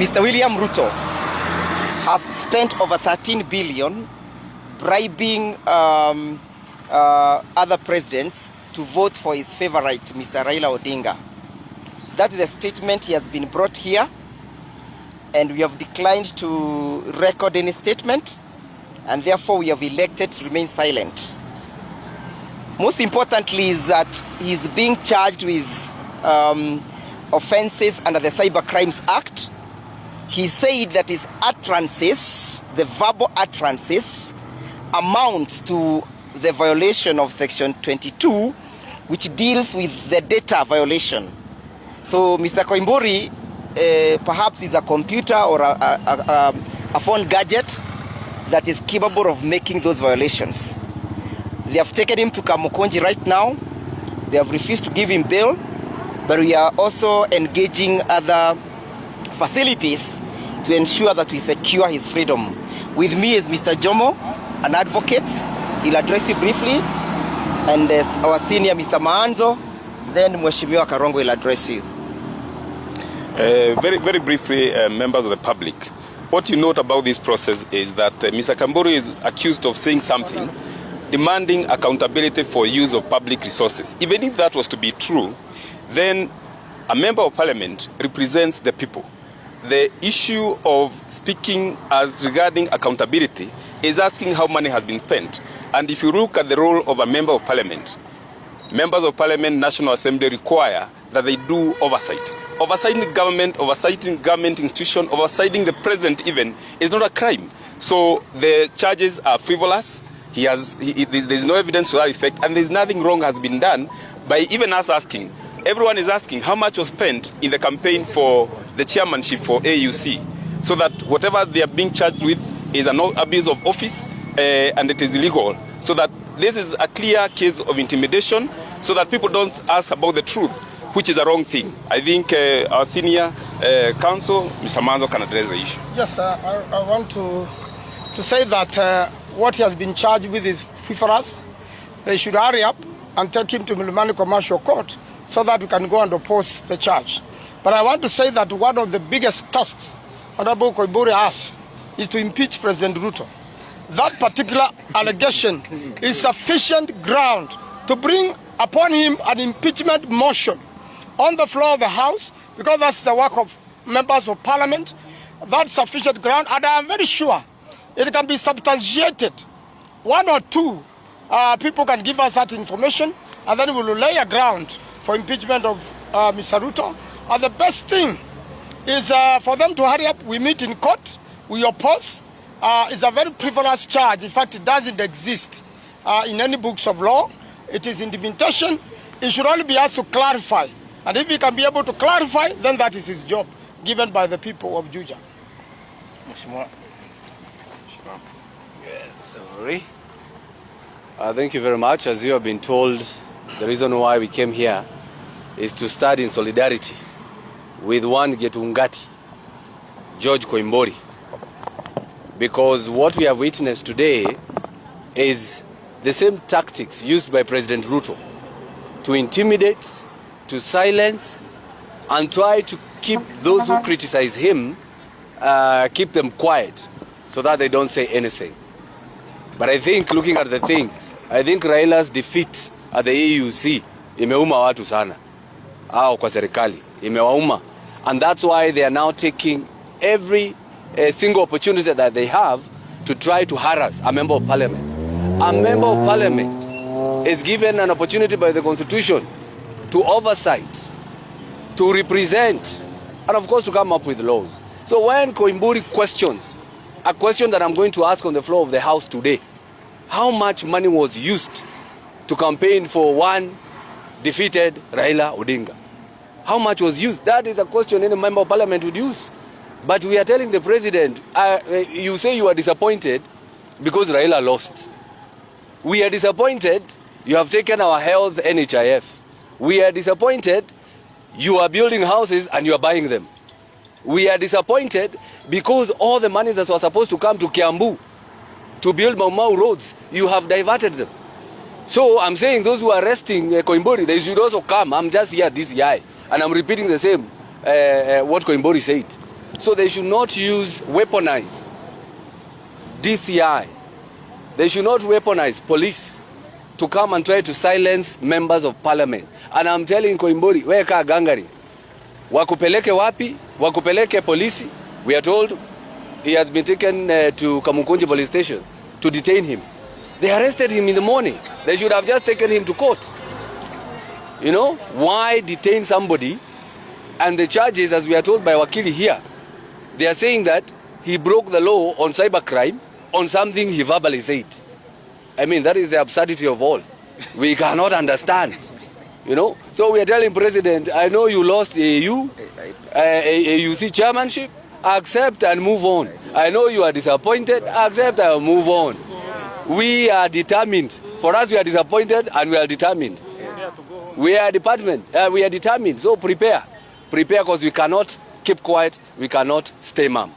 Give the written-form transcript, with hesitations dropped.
Mr. William Ruto has spent over 13 billion bribing other presidents to vote for his favorite, Mr. Raila Odinga. That is a statement he has been brought here, and we have declined to record any statement, and therefore we have elected to remain silent. Most importantly is that he's being charged with offenses under the Cyber Crimes Act. He said that his utterances, the verbal utterances, amount to the violation of Section 22, which deals with the data violation. So Mr. Kiumburi perhaps is a computer or a phone gadget that is capable of making those violations. They have taken him to Kamukonji right now. They have refused to give him bail, but we are also engaging other facilities to ensure that we secure his freedom. With me is Mr. Jomo, an advocate. He'll address you briefly, and our senior Mr. Maanzo, then Mheshimiwa Karongo will address you. Very briefly, members of the public, what you note about this process is that Mr. Kiumburi is accused of saying something demanding accountability for use of public resources. Even if that was to be true, then a member of parliament represents the people. The issue of speaking as regarding accountability is asking how money has been spent. And if you look at the role of a member of parliament, members of parliament, National Assembly require that they do oversight. Oversighting government institution, oversighting the president even, is not a crime. So the charges are frivolous. There's no evidence to that effect, and there's nothing wrong has been done by even us asking. Everyone is asking how much was spent in the campaign for the chairmanship for AUC, so that whatever they are being charged with is an abuse of office and it is illegal. So that this is a clear case of intimidation, so that people don't ask about the truth, which is a wrong thing. I think our senior counsel, Mr. Manzo, can address the issue. Yes, I want to say that what he has been charged with is frivolous. They should hurry up and take him to Milimani Commercial Court so that we can go and oppose the charge. But I want to say that one of the biggest tasks Honorable Kiumburi has is to impeach President Ruto. That particular allegation is sufficient ground to bring upon him an impeachment motion on the floor of the House, because that's the work of members of Parliament. That's sufficient ground, and I am very sure it can be substantiated. One or two people can give us that information, and then we will lay a ground for impeachment of Mr. Ruto. And the best thing is for them to hurry up. We meet in court, we oppose. It's a very frivolous charge. In fact, it doesn't exist in any books of law. It is intimidation. It should only be asked to clarify. And if he can be able to clarify, then that is his job, given by the people of Juja. Sorry. Thank you very much. As you have been told, the reason why we came here is to stand in solidarity with one Gachuagua, George Kiumburi. Because what we have witnessed today is the same tactics used by President Ruto to intimidate, to silence, and try to keep those who criticize him, keep them quiet so that they don't say anything. But I think, looking at the things, I think Raila's defeat at the AUC imeuma watu sana, au kwa serikali imewauma, and that's why they are now taking every single opportunity that they have to try to harass a member of parliament. A member of parliament is given an opportunity by the constitution to oversight, to represent, and of course to come up with laws. So when Kiumburi questions, a question that I'm going to ask on the floor of the House today, how much money was used to campaign for one defeated Raila Odinga? How much was used? That is a question any member of parliament would use. But we are telling the president, you say you are disappointed because Raila lost. We are disappointed you have taken our health NHIF. We are disappointed you are building houses and you are buying them. We are disappointed because all the monies that were supposed to come to Kiambu to build Mau roads, you have diverted them. So I'm saying those who are arresting Kiumburi, they should also come. I'm just here this guy, and I'm repeating the same what Kiumburi said. So they should not weaponize DCI. They should not weaponize police to come and try to silence members of parliament. And I'm telling Kiumburi, weka gangari. Wakupeleke wapi? Wakupeleke polisi. We are told he has been taken to Kamukunji police station to detain him. They arrested him in the morning. They should have just taken him to court. You know, why detain somebody? And the charges, as we are told by Wakili here, they are saying that he broke the law on cybercrime on something he verbally said. I mean, that is the absurdity of all. We cannot understand. You know, so we are telling President, I know you lost AUC chairmanship, accept and move on. I know you are disappointed, accept and move on. We are determined. For us, we are disappointed and we are determined. We are determined. So prepare because we cannot keep quiet, we cannot stay mum.